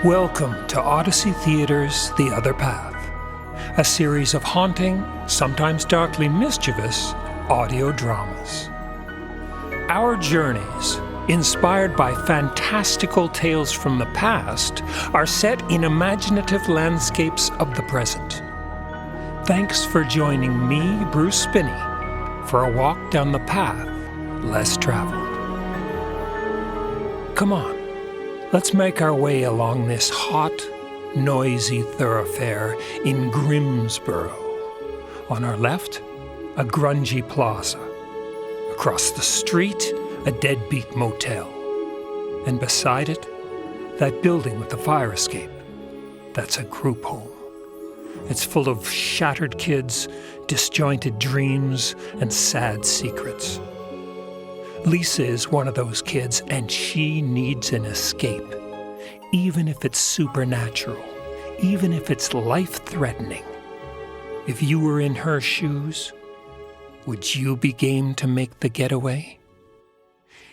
Welcome to Odyssey Theater's The Other Path, a series of haunting, sometimes darkly mischievous, audio dramas. Our journeys, inspired by fantastical tales from the past, are set in imaginative landscapes of the present. Thanks for joining me, Bruce Spinney, for a walk down the path less traveled. Come on. Let's make our way along this hot, noisy thoroughfare in Grimsboro. On our left, a grungy plaza. Across the street, a deadbeat motel. And beside it, that building with the fire escape. That's a group home. It's full of shattered kids, disjointed dreams, and sad secrets. Lisa is one of those kids, and she needs an escape, even if it's supernatural, even if it's life-threatening. If you were in her shoes, would you be game to make the getaway?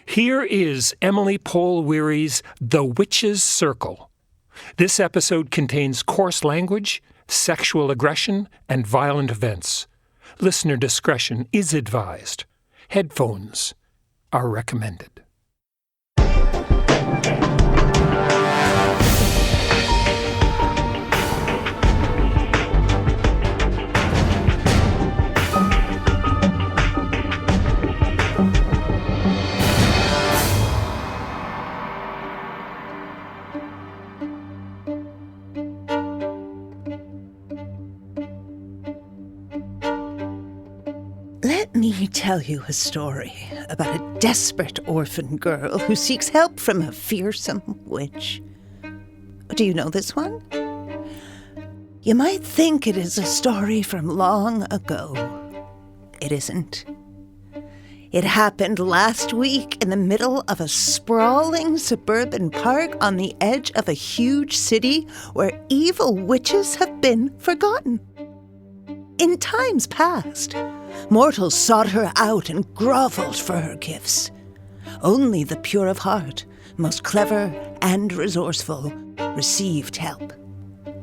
Here is Emily Pohl-Weary's The Witch's Circle. This episode contains coarse language, sexual aggression, and violent events. Listener discretion is advised. Headphones are recommended. Let me tell you a story about a desperate orphan girl who seeks help from a fearsome witch. Do you know this one? You might think it is a story from long ago. It isn't. It happened last week in the middle of a sprawling suburban park on the edge of a huge city where evil witches have been forgotten. In times past, mortals sought her out and groveled for her gifts. Only the pure of heart, most clever and resourceful, received help.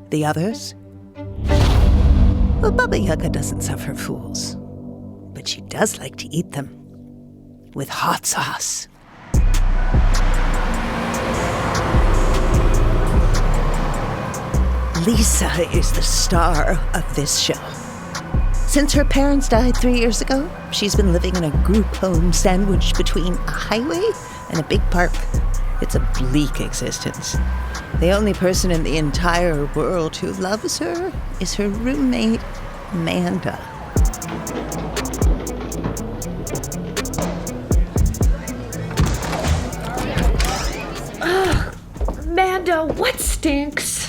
The others? Well, Baba Yaga doesn't suffer fools, but she does like to eat them with hot sauce. Lisa is the star of this show. Since her parents died 3 years ago, she's been living in a group home sandwiched between a highway and a big park. It's a bleak existence. The only person in the entire world who loves her is her roommate, Amanda. Ugh, Amanda, what stinks?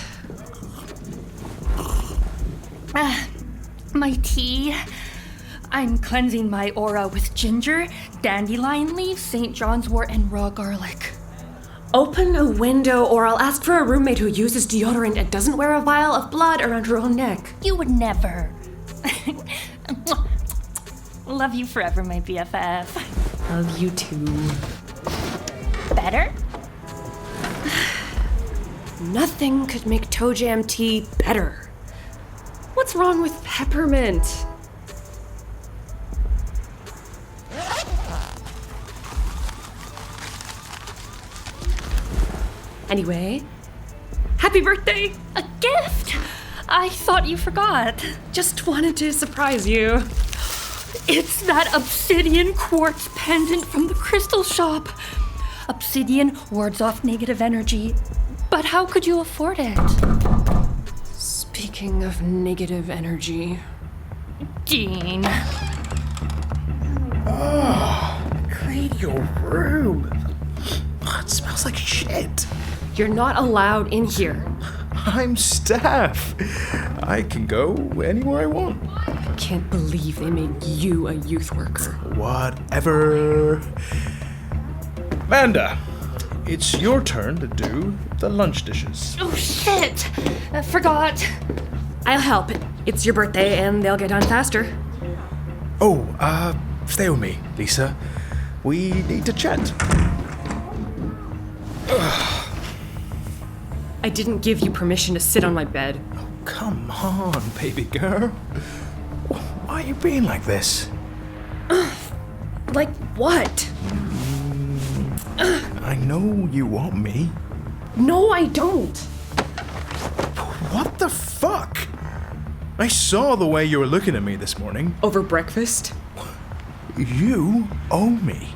My tea. I'm cleansing my aura with ginger, dandelion leaves, St. John's wort, and raw garlic. Open a window or I'll ask for a roommate who uses deodorant and doesn't wear a vial of blood around her own neck. You would never. Love you forever, my BFF. Love you too. Better? Nothing could make toe jam tea better. What's wrong with peppermint? Anyway, happy birthday! A gift? I thought you forgot. Just wanted to surprise you. It's that obsidian quartz pendant from the crystal shop. Obsidian wards off negative energy. But how could you afford it? Speaking of negative energy... Dean. Clean your room. It smells like shit. You're not allowed in here. I'm staff. I can go anywhere I want. I can't believe they made you a youth worker. Whatever. Amanda, it's your turn to do the lunch dishes. Oh, shit! I forgot. I'll help. It's your birthday and they'll get done faster. Stay with me, Lisa. We need to chat. I didn't give you permission to sit on my bed. Come on, baby girl. Why are you being like this? Like what? I know you want me. No, I don't. What the fuck? I saw the way you were looking at me this morning. Over breakfast? You owe me.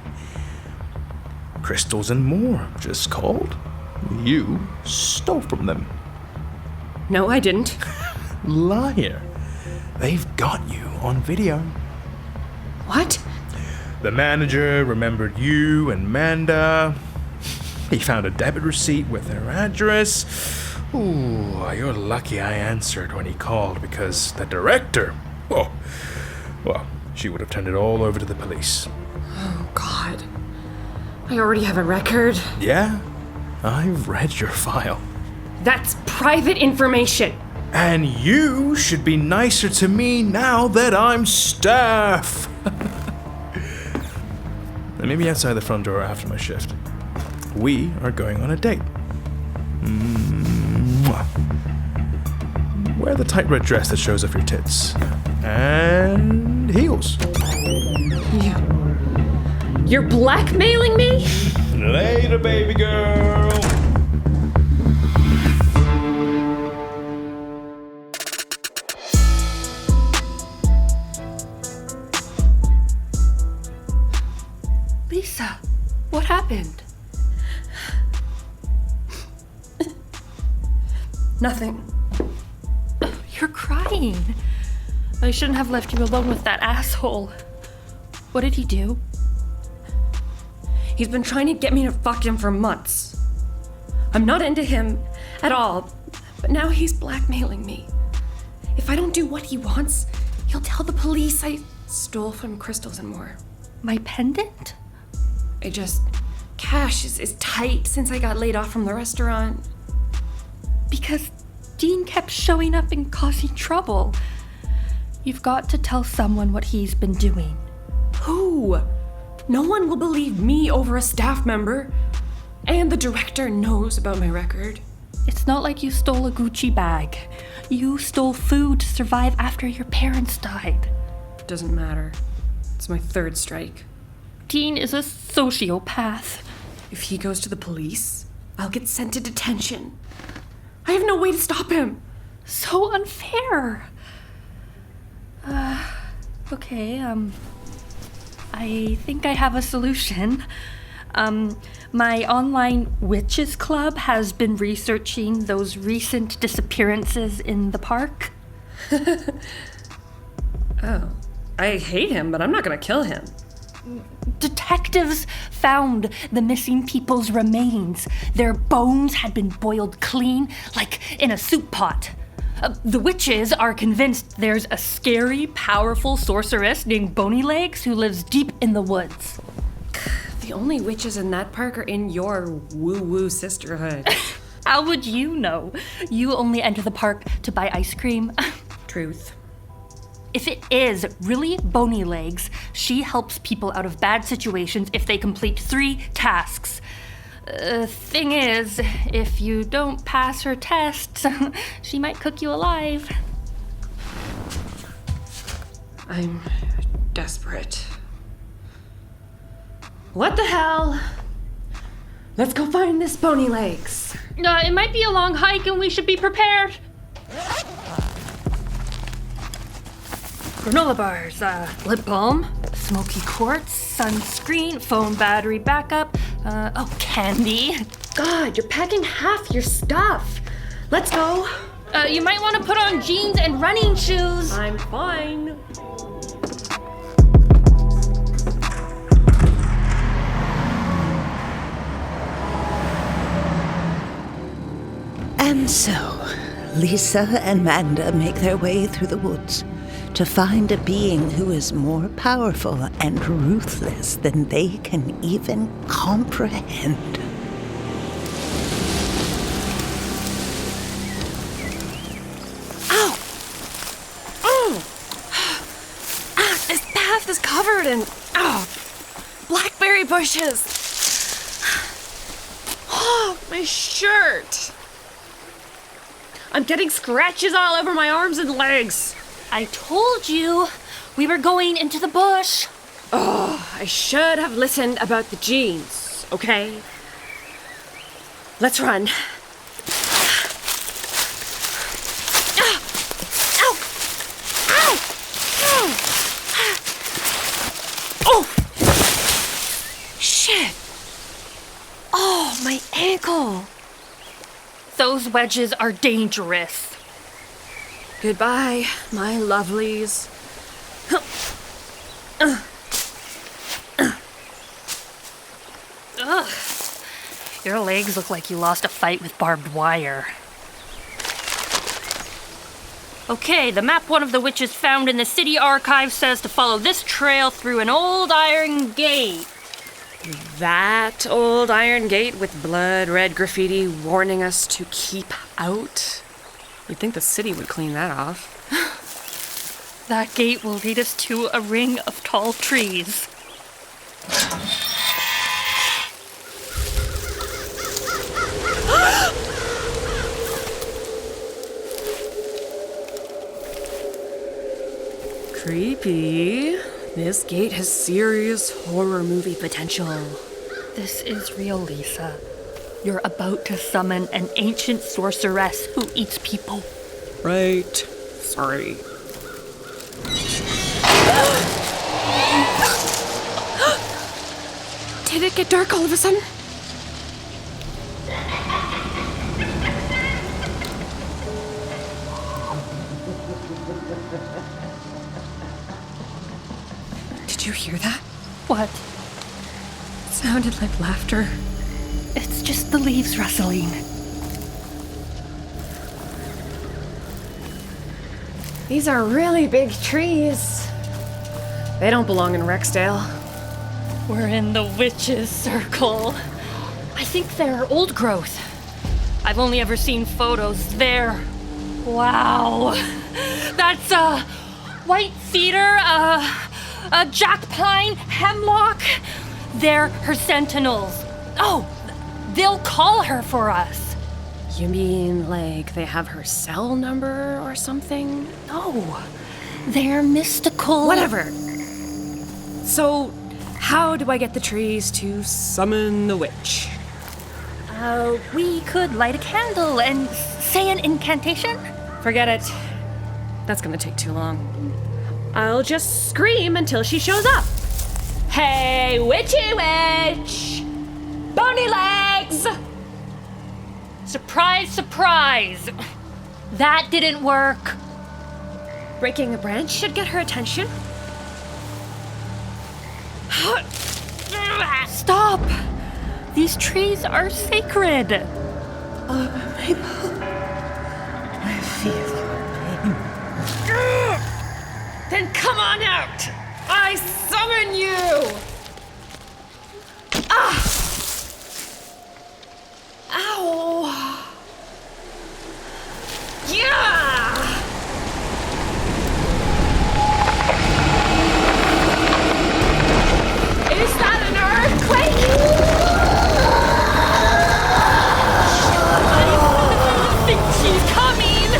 Crystals and more, just called. You stole from them. No, I didn't. Liar. They've got you on video. What? The manager remembered you and Manda. He found a debit receipt with their address. Ooh, you're lucky I answered when he called, because the director, well, she would have turned it all over to the police. Oh, God. I already have a record. Yeah, I've read your file. That's private information. And you should be nicer to me now that I'm staff. Now meet me outside the front door after my shift. We are going on a date. Mwah. Wear the tight red dress that shows off your tits. And heels. You're blackmailing me? Later, baby girl. Lisa, what happened? Nothing. You're crying. I shouldn't have left you alone with that asshole. What did he do? He's been trying to get me to fuck him for months. I'm not into him at all, but now he's blackmailing me. If I don't do what he wants, he'll tell the police I stole from Crystals and more. My pendant? Cash is tight since I got laid off from the restaurant. Because Dean kept showing up and causing trouble. You've got to tell someone what he's been doing. Who? No one will believe me over a staff member. And the director knows about my record. It's not like you stole a Gucci bag. You stole food to survive after your parents died. Doesn't matter. It's my third strike. Dean is a sociopath. If he goes to the police, I'll get sent to detention. I have no way to stop him. So unfair. Okay, I think I have a solution. My online witches club has been researching those recent disappearances in the park. Oh, I hate him, but I'm not gonna kill him. Detectives found the missing people's remains. Their bones had been boiled clean, like in a soup pot. The witches are convinced there's a scary, powerful sorceress named Bony Legs who lives deep in the woods. The only witches in that park are in your woo-woo sisterhood. How would you know? You only enter the park to buy ice cream. Truth. If it is really Bony Legs, she helps people out of bad situations if they complete 3 tasks. Thing is, if you don't pass her tests, she might cook you alive. I'm desperate. What the hell? Let's go find this Bony Legs. It might be a long hike and we should be prepared. Granola bars, lip balm, smoky quartz, sunscreen, phone battery backup, candy. God, you're packing half your stuff. Let's go. You might want to put on jeans and running shoes. I'm fine. And so, Lisa and Manda make their way through the woods to find a being who is more powerful and ruthless than they can even comprehend. Ow! Oh! This path is covered in blackberry bushes. Oh, my shirt. I'm getting scratches all over my arms and legs. I told you we were going into the bush. Oh, I should have listened about the jeans, okay? Let's run. Ow! Ow! Oh! Shit! Oh, my ankle! Those wedges are dangerous. Goodbye, my lovelies. Ugh. Your legs look like you lost a fight with barbed wire. Okay, the map one of the witches found in the city archive says to follow this trail through an old iron gate. That old iron gate with blood-red graffiti warning us to keep out? You'd think the city would clean that off. That gate will lead us to a ring of tall trees. Creepy. This gate has serious horror movie potential. This is real, Lisa. You're about to summon an ancient sorceress who eats people. Right. Sorry. Did it get dark all of a sudden? Did you hear that? What? It sounded like laughter. It's just the leaves rustling. These are really big trees. They don't belong in Rexdale. We're in the witches' circle. I think they're old growth. I've only ever seen photos there. Wow. That's a white cedar, a jack pine, hemlock. They're her sentinels. Oh, they'll call her for us. You mean like they have her cell number or something? No, they're mystical. Whatever. So, how do I get the trees to summon the witch? We could light a candle and say an incantation. Forget it. That's gonna take too long. I'll just scream until she shows up. Hey, witchy witch! Bony Legs! Surprise, surprise. That didn't work. Breaking a branch should get her attention. Stop! These trees are sacred. Mabel, I feel your pain. Then come on out! I summon you! Ah! Ow! Yeah! Is that an earthquake? I think she's coming!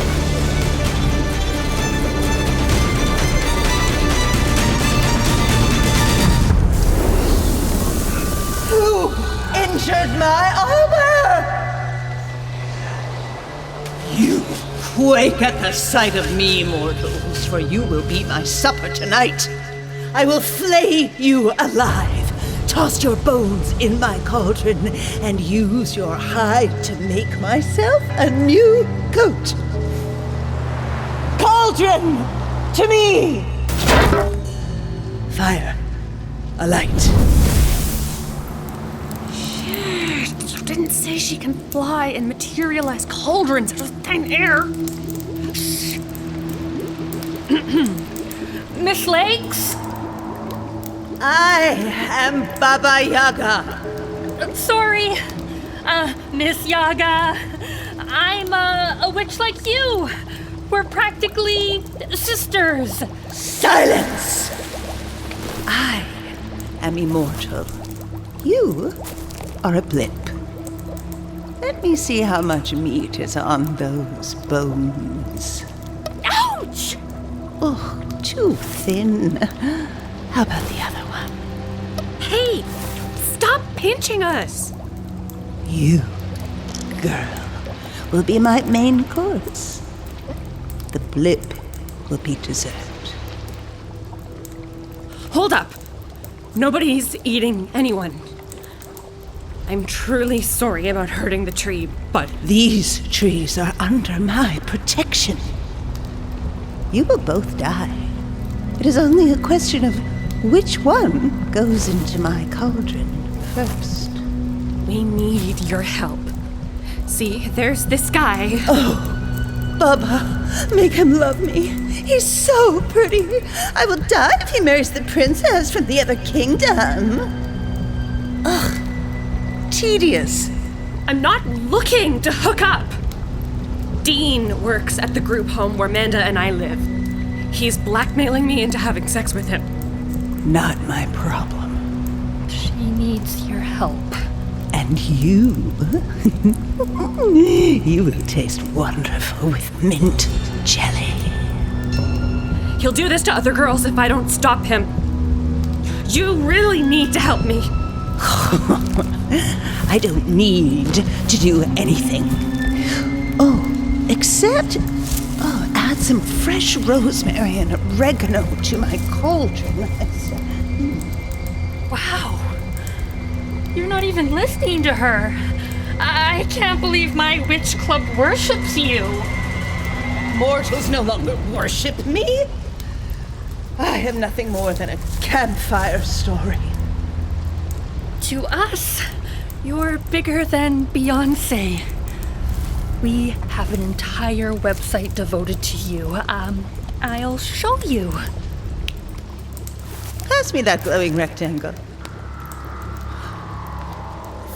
Who injured my armor? You quake at the sight of me, mortals, for you will be my supper tonight. I will flay you alive, toss your bones in my cauldron, and use your hide to make myself a new coat. Cauldron, to me! Fire, a light. Shit, you didn't say she can fly and materialize cauldrons out of thin air. Miss Legs? I am Baba Yaga. Sorry, Miss Yaga. I'm a witch like you. We're practically sisters. Silence! I am immortal. You are a blip. Let me see how much meat is on those bones. Ouch! Oh, too thin. How about the other one? Hey, stop pinching us. You, girl, will be my main course. The blip will be dessert. Hold up. Nobody's eating anyone. I'm truly sorry about hurting the tree, but These trees are under my protection. You will both die. It is only a question of which one goes into my cauldron first. we need your help. See, there's this guy. Baba, make him love me. He's so pretty. I will die if he marries the princess from the other kingdom. Ugh, tedious. I'm not looking to hook up. Dean works at the group home where Manda and I live. He's blackmailing me into having sex with him. Not my problem. She needs your help. And you, you will taste wonderful with mint jelly. He'll do this to other girls if I don't stop him. You really need to help me. I don't need to do anything. Except add some fresh rosemary and oregano to my cauldron. Wow. You're not even listening to her. I can't believe my witch club worships you. Mortals no longer worship me. I am nothing more than a campfire story. To us, you're bigger than Beyoncé. We have an entire website devoted to you. I'll show you. Pass me that glowing rectangle.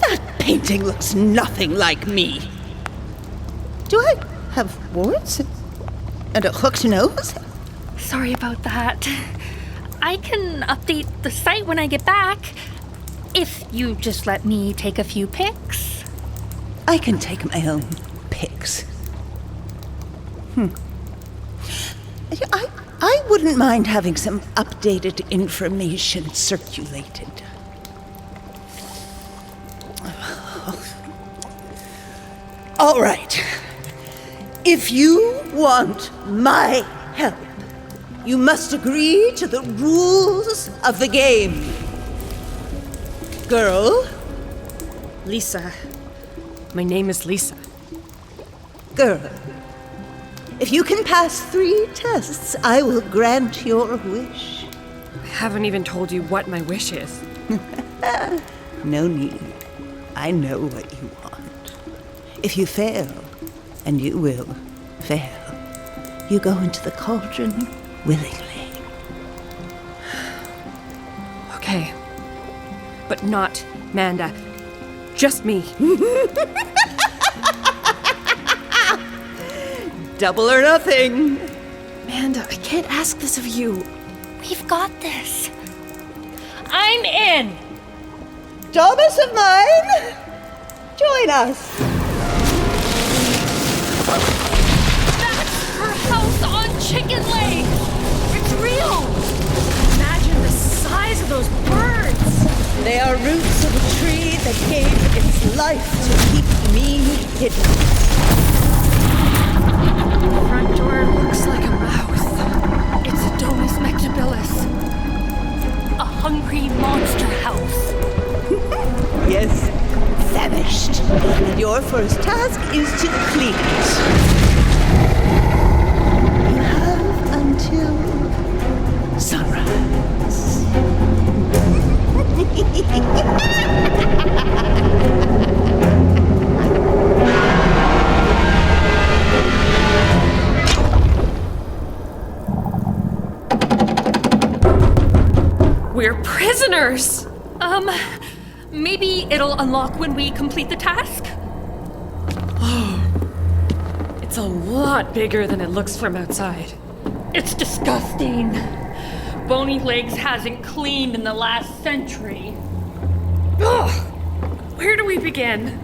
That painting looks nothing like me. Do I have warts? And a hooked nose? Sorry about that. I can update the site when I get back. If you just let me take a few pics. I can take my own pics. I wouldn't mind having some updated information circulated. All right. If you want my help, you must agree to the rules of the game. Girl, Lisa. My name is Lisa. girl. If you can pass 3 tests, I will grant your wish. I haven't even told you what my wish is. No need. I know what you want. If you fail, and you will fail, you go into the cauldron willingly. Okay. But not Manda. Just me. Double or nothing. Manda, I can't ask this of you. We've got this. I'm in. Thomas of mine, join us. That's her house on Chicken Lake. It's real. Imagine the size of those birds. They are roots of a tree that gave its life to keep me hidden. The front door looks like a mouth. It's a Domus Mectabilis. A hungry monster house. Yes, famished. And your first task is to clean it. You have until sunrise. We're prisoners. Maybe it'll unlock when we complete the task? It's a lot bigger than it looks from outside. It's disgusting. Bony Legs hasn't cleaned in the last century. Ugh! Where do we begin?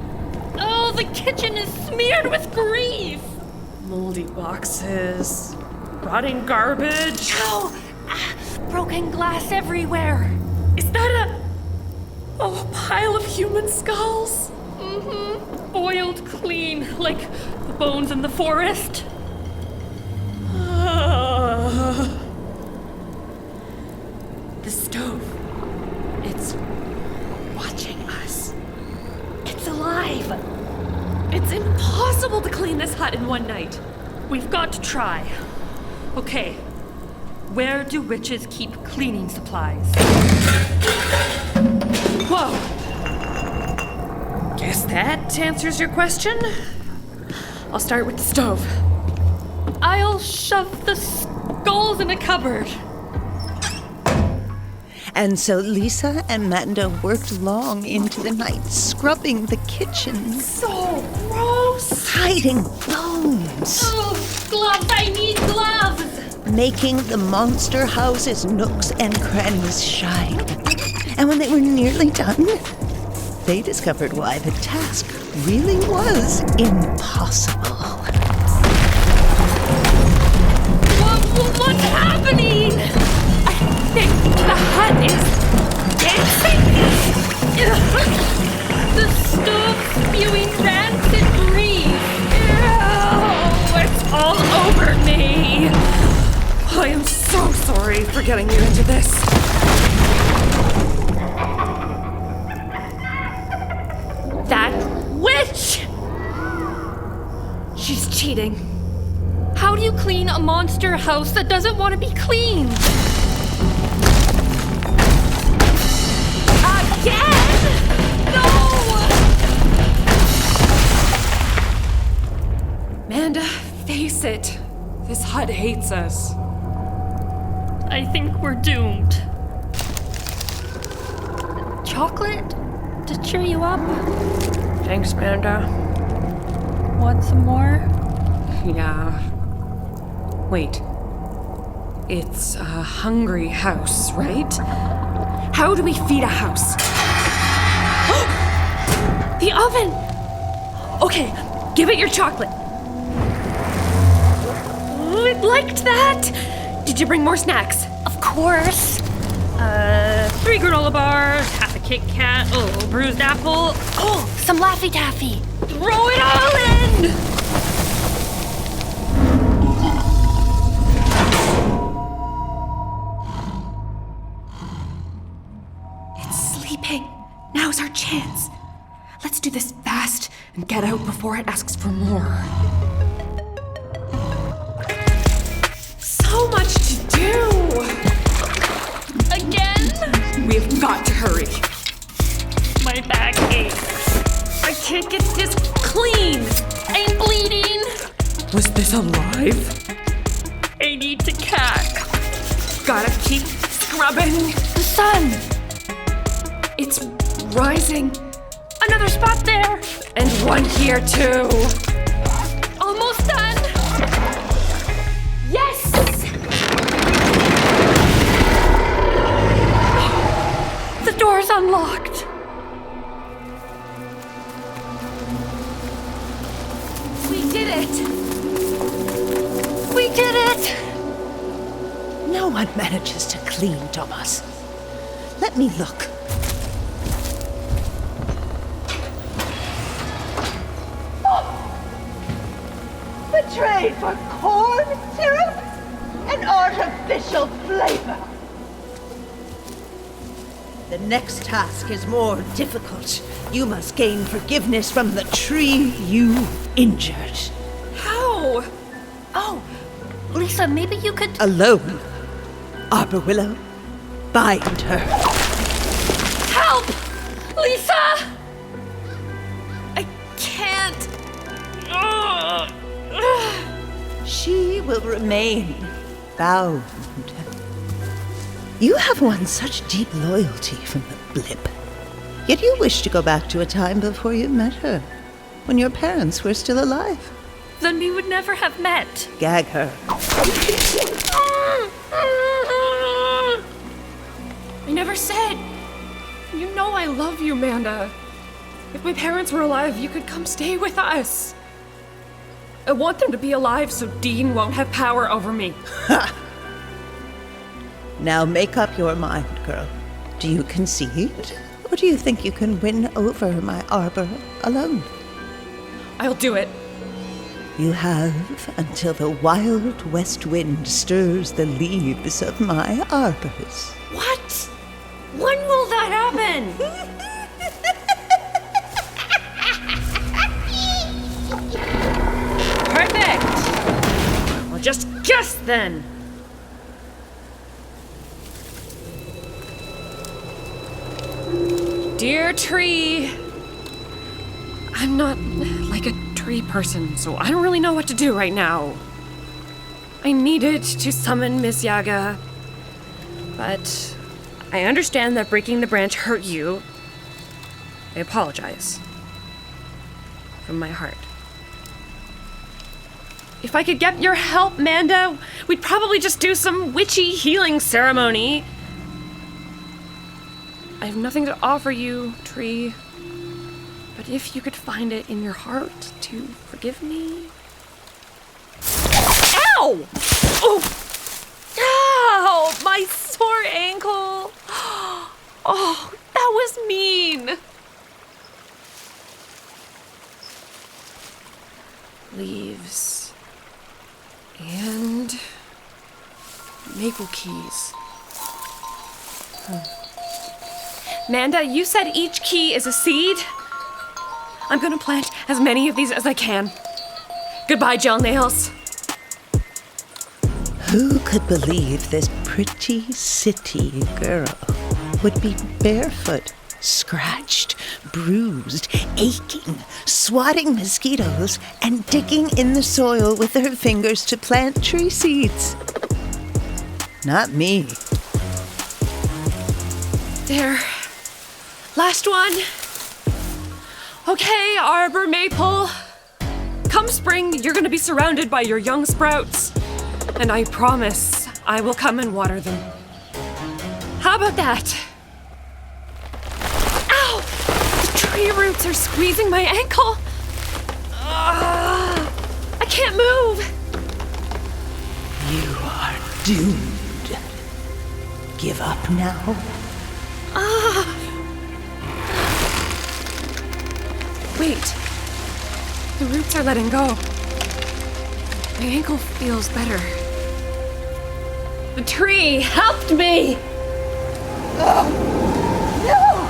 Oh, the kitchen is smeared with grief! Moldy boxes, rotting garbage. Ow! Broken glass everywhere. Is that a pile of human skulls? Mm-hmm. Boiled clean, like the bones in the forest. The stove. It's watching us. It's alive. It's impossible to clean this hut in one night. We've got to try. Okay. Where do witches keep cleaning supplies? Whoa. Guess that answers your question. I'll start with the stove. I'll shove the skulls in a cupboard. And so Lisa and Manda worked long into the night, scrubbing the kitchen, So gross. hiding bones, Oh, gloves! I need gloves! making the monster house's nooks and crannies shine. And when they were nearly done, they discovered why the task really was impossible. What's happening? I think the hut is dancing. The stove spewing rancid grease. Ew, it's all over me. I am so sorry for getting you into this. That witch! She's cheating. How do you clean a monster house that doesn't want to be cleaned? Again? No! Amanda, face it. This hut hates us. I think we're doomed. Chocolate to cheer you up? Thanks, Amanda. Want some more? Yeah. Wait. It's a hungry house, right? How do we feed a house? The oven! Okay, give it your chocolate. Oh, it liked that! Did you bring more snacks? Of course. 3 granola bars, half a Kit Kat, oh, bruised apple. Oh, some Laffy Taffy. Throw it all in! Now's our chance. Let's do this fast and get out before it asks for more. So much to do! Again? We've got to hurry. My back aches. I can't get this clean. I'm bleeding. Was this alive? I need to cack. Gotta keep scrubbing. The sun. It's rising. Another spot there. And one here too. Almost done. Yes! The door's unlocked. We did it! We did it. No one manages to clean Thomas. Let me look. Betrayed for corn syrup? An artificial flavor. The next task is more difficult. You must gain forgiveness from the tree you injured. How? Oh, Lisa, maybe you could... Alone. Arbor Willow, bind her. Help! Lisa! I can't. She will remain bound. You have won such deep loyalty from the blip. Yet you wish to go back to a time before you met her, when your parents were still alive. Then we would never have met. Gag her. I never said. You know I love you, Amanda. If my parents were alive, you could come stay with us. I want them to be alive so Dean won't have power over me. Now make up your mind, girl. Do you concede? Or do you think you can win over my arbor alone? I'll do it. You have until the wild west wind stirs the leaves of my arbors. What? When will that happen? Perfect! Well, just guess then. Dear tree, I'm not like a tree person, so I don't really know what to do right now. I needed to summon Miss Yaga, but I understand that breaking the branch hurt you. I apologize. From my heart. If I could get your help, Manda, we'd probably just do some witchy healing ceremony. I have nothing to offer you, Tree. But if you could find it in your heart to forgive me... Ow! Oh! Ow! My sore ankle! Oh, that was mean! Leaves. And... maple keys. Manda, you said each key is a seed? I'm gonna plant as many of these as I can. Goodbye, gel nails. Who could believe this pretty city girl would be barefoot, scratched, bruised, aching, swatting mosquitoes, and digging in the soil with her fingers to plant tree seeds? Not me. There. Last one. Okay, Arbor Maple. Come spring, you're gonna be surrounded by your young sprouts. And I promise I will come and water them. How about that? Ow! The tree roots are squeezing my ankle. I can't move. You are doomed. Give up now. Wait. The roots are letting go. My ankle feels better. The tree helped me! No! No!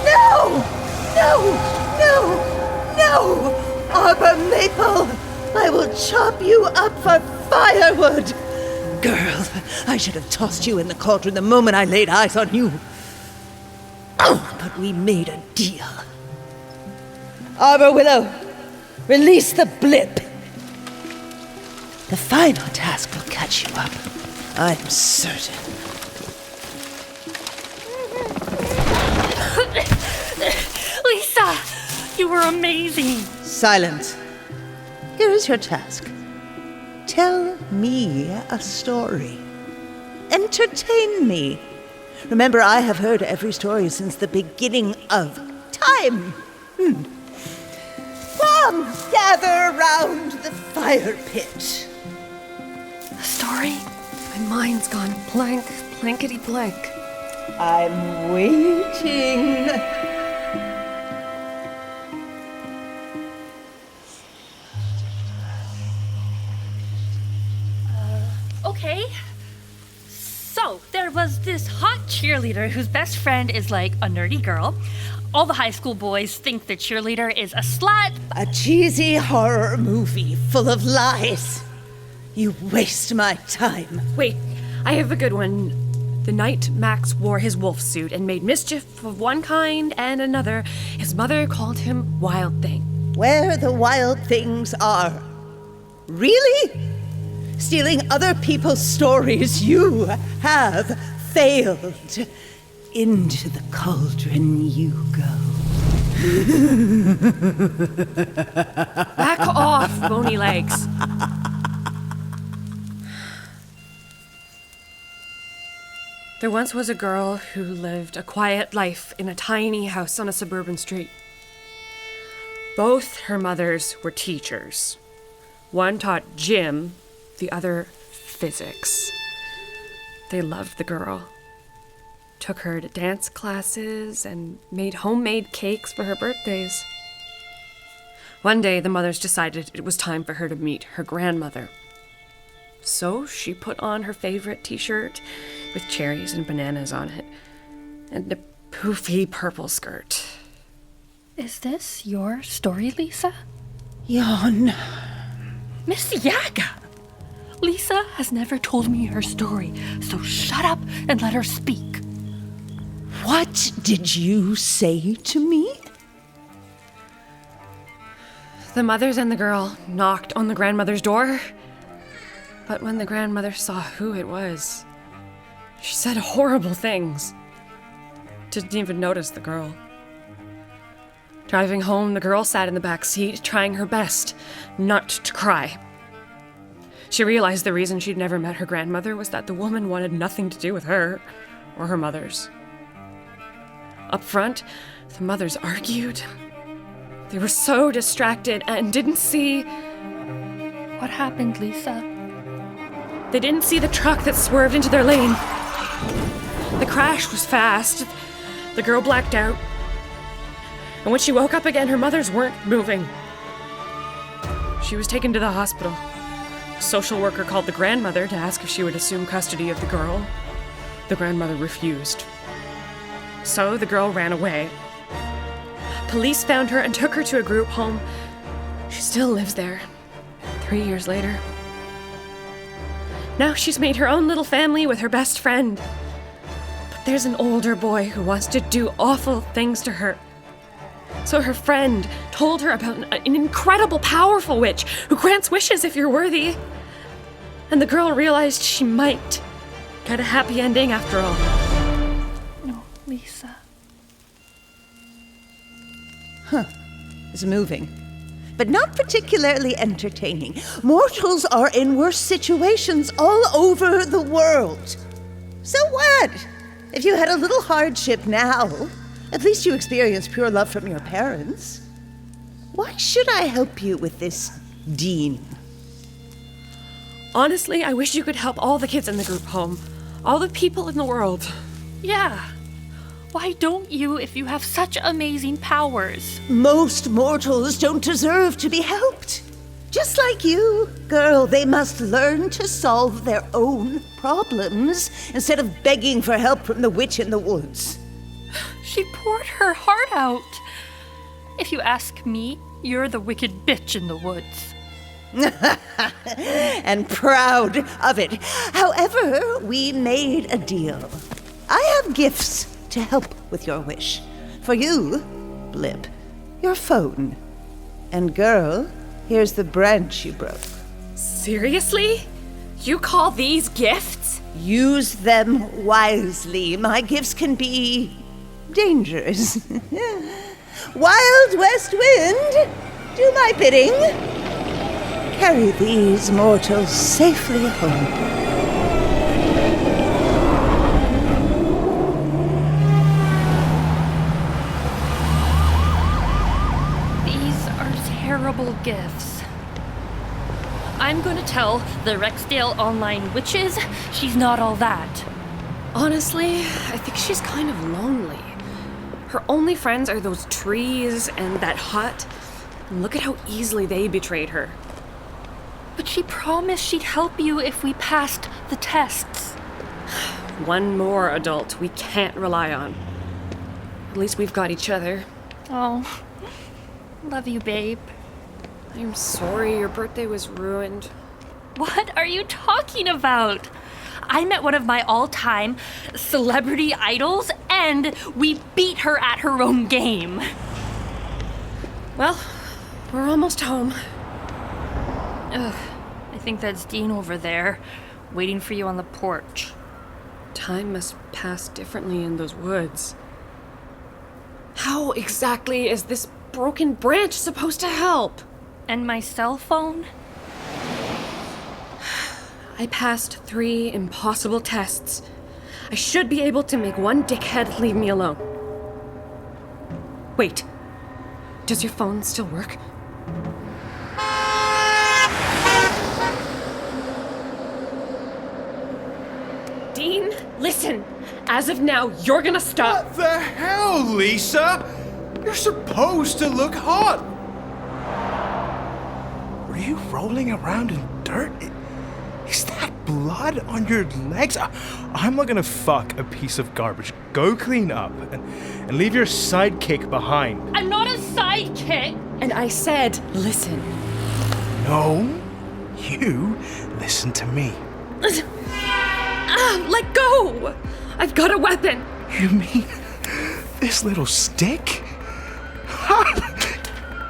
No! No! No! Arbor Maple! I will chop you up for firewood! Girl, I should have tossed you in the cauldron the moment I laid eyes on you. But we made a deal. Arbor Willow, release the blip. The final task will catch you up. I'm certain. Lisa, you were amazing. Silence. Here is your task. Tell me a story. Entertain me. Remember, I have heard every story since the beginning of time. Come, gather round the fire pit. A story? My mind's gone blank, blankety blank. I'm waiting. Okay. So, there was this hot cheerleader whose best friend is like a nerdy girl. All the high school boys think the cheerleader is a slut. A cheesy horror movie full of lies. You waste my time. Wait, I have a good one. The night Max wore his wolf suit and made mischief of one kind and another, his mother called him Wild Thing. Where the wild things are. Really? Stealing other people's stories, you have failed. Into the cauldron you go. Back off, Bony Legs. There once was a girl who lived a quiet life in a tiny house on a suburban street. Both her mothers were teachers. One taught gym, the other physics. They loved the girl. Took her to dance classes and made homemade cakes for her birthdays. One day, the mothers decided it was time for her to meet her grandmother. So she put on her favorite t-shirt with cherries and bananas on it, and a poofy purple skirt. Is this your story, Lisa? Jan. Miss Yaga! Lisa has never told me her story, so shut up and let her speak. What did you say to me? The mothers and the girl knocked on the grandmother's door. But when the grandmother saw who it was, she said horrible things. Didn't even notice the girl. Driving home, the girl sat in the back seat, trying her best not to cry. She realized the reason she'd never met her grandmother was that the woman wanted nothing to do with her or her mothers. Up front, the mothers argued. They were so distracted and didn't see... What happened, Lisa? They didn't see the truck that swerved into their lane. The crash was fast. The girl blacked out. And when she woke up again, her mothers weren't moving. She was taken to the hospital. A social worker called the grandmother to ask if she would assume custody of the girl. The grandmother refused. So the girl ran away. Police found her and took her to a group home. She still lives there, 3 years later. Now she's made her own little family with her best friend. But there's an older boy who wants to do awful things to her. So her friend told her about an incredible, powerful witch who grants wishes if you're worthy. And the girl realized she might get a happy ending after all. No, Lisa. It's moving, but not particularly entertaining. Mortals are in worse situations all over the world. So what? If you had a little hardship now, at least you experienced pure love from your parents. Why should I help you with this, Dean? Honestly, I wish you could help all the kids in the group home. All the people in the world. Yeah. Why don't you if you have such amazing powers? Most mortals don't deserve to be helped. Just like you, girl, they must learn to solve their own problems instead of begging for help from the witch in the woods. She poured her heart out. If you ask me, you're the wicked bitch in the woods. And proud of it. However, we made a deal. I have gifts to help with your wish. For you, Blip, your phone. And girl, here's the branch you broke. Seriously? You call these gifts? Use them wisely. My gifts can be dangerous. Wild west wind, do my bidding. Carry these mortals safely home. Terrible gifts. I'm going to tell the Rexdale online witches she's not all that. Honestly, I think she's kind of lonely. Her only friends are those trees and that hut. And look at how easily they betrayed her. But she promised she'd help you if we passed the tests. One more adult we can't rely on. At least we've got each other. Oh, love you, babe. I'm sorry your birthday was ruined. What are you talking about? I met one of my all-time celebrity idols, and we beat her at her own game. Well, we're almost home. Ugh, I think that's Dean over there, waiting for you on the porch. Time must pass differently in those woods. How exactly is this broken branch supposed to help? And my cell phone? I passed 3 impossible tests. I should be able to make one dickhead leave me alone. Wait. Does your phone still work? Dean, listen. As of now, you're gonna stop. What the hell, Lisa? You're supposed to look hot. Were you rolling around in dirt? Is that blood on your legs? I'm not gonna fuck a piece of garbage. Go clean up and leave your sidekick behind. I'm not a sidekick! And I said, listen. No, you listen to me. Let go! I've got a weapon. You mean this little stick?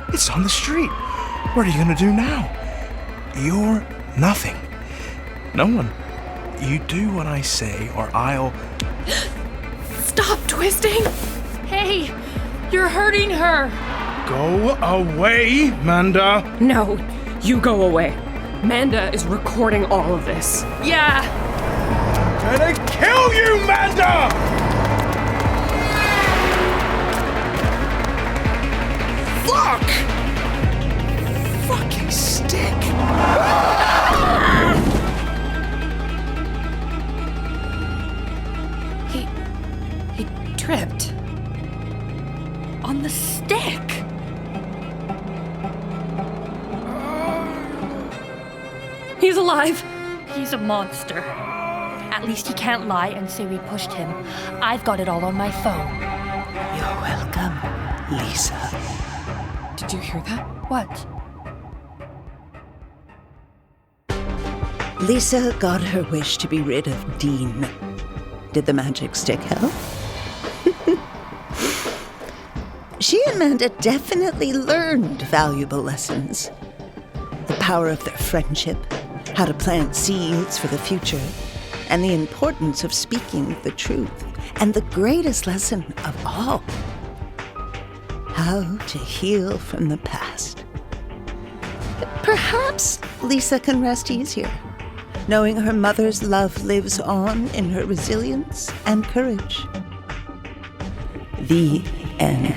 It's on the street. What are you gonna do now? You're nothing. No one. You do what I say or I'll... Stop twisting! Hey, you're hurting her! Go away, Manda. No, you go away. Manda is recording all of this. Yeah! I'm gonna kill you, Manda! Fuck! Fucking stick! He tripped. On the stick! He's alive. He's a monster. At least he can't lie and say we pushed him. I've got it all on my phone. You're welcome, Lisa. Did you hear that? What? Lisa got her wish to be rid of Dean. Did the magic stick help? She and Manda definitely learned valuable lessons. The power of their friendship, how to plant seeds for the future, and the importance of speaking the truth, and the greatest lesson of all, how to heal from the past. Perhaps Lisa can rest easier, knowing her mother's love lives on in her resilience and courage. The end.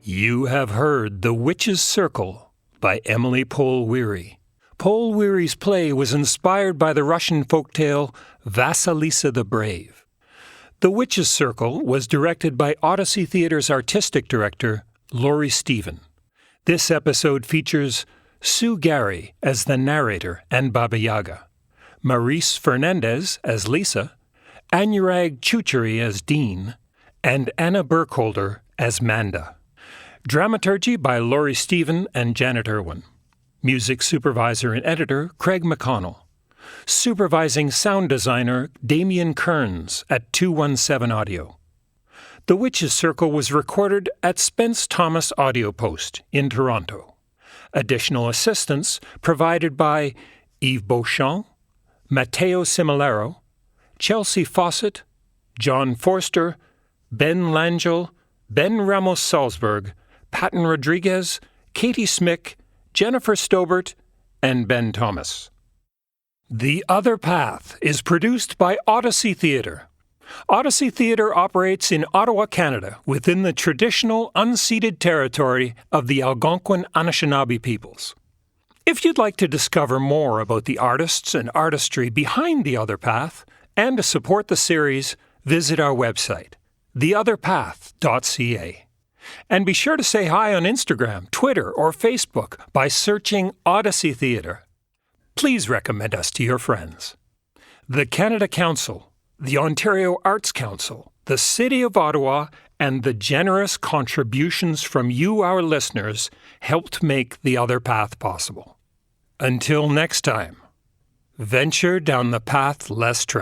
You have heard The Witch's Circle by Emily Pohl-Weary. Pohl-Weary's play was inspired by the Russian folktale Vassalisa the Brave. The Witch's Circle was directed by Odyssey Theater's artistic director, Laurie Stephen. This episode features Sue Gary as the narrator and Baba Yaga, Maurice Fernandez as Lisa, Anurag Chuchuri as Dean, and Anna Burkholder as Manda. Dramaturgy by Laurie Stephen and Janet Irwin. Music supervisor and editor Craig McConnell. Supervising sound designer Damien Kearns at 217 Audio. The Witch's Circle was recorded at Spence Thomas Audio Post in Toronto. Additional assistance provided by Yves Beauchamp, Matteo Similero, Chelsea Fawcett, John Forster, Ben Langell, Ben Ramos-Salzberg, Patton Rodriguez, Katie Smick, Jennifer Stobert, and Ben Thomas. The Other Path is produced by Odyssey Theatre. Odyssey Theatre operates in Ottawa, Canada, within the traditional unceded territory of the Algonquin Anishinaabe peoples. If you'd like to discover more about the artists and artistry behind The Other Path, and to support the series, visit our website, theotherpath.ca. And be sure to say hi on Instagram, Twitter, or Facebook by searching Odyssey Theatre. Please recommend us to your friends. The Canada Council, the Ontario Arts Council, the City of Ottawa, and the generous contributions from you, our listeners, helped make The Other Path possible. Until next time, Venture down the path less traveled.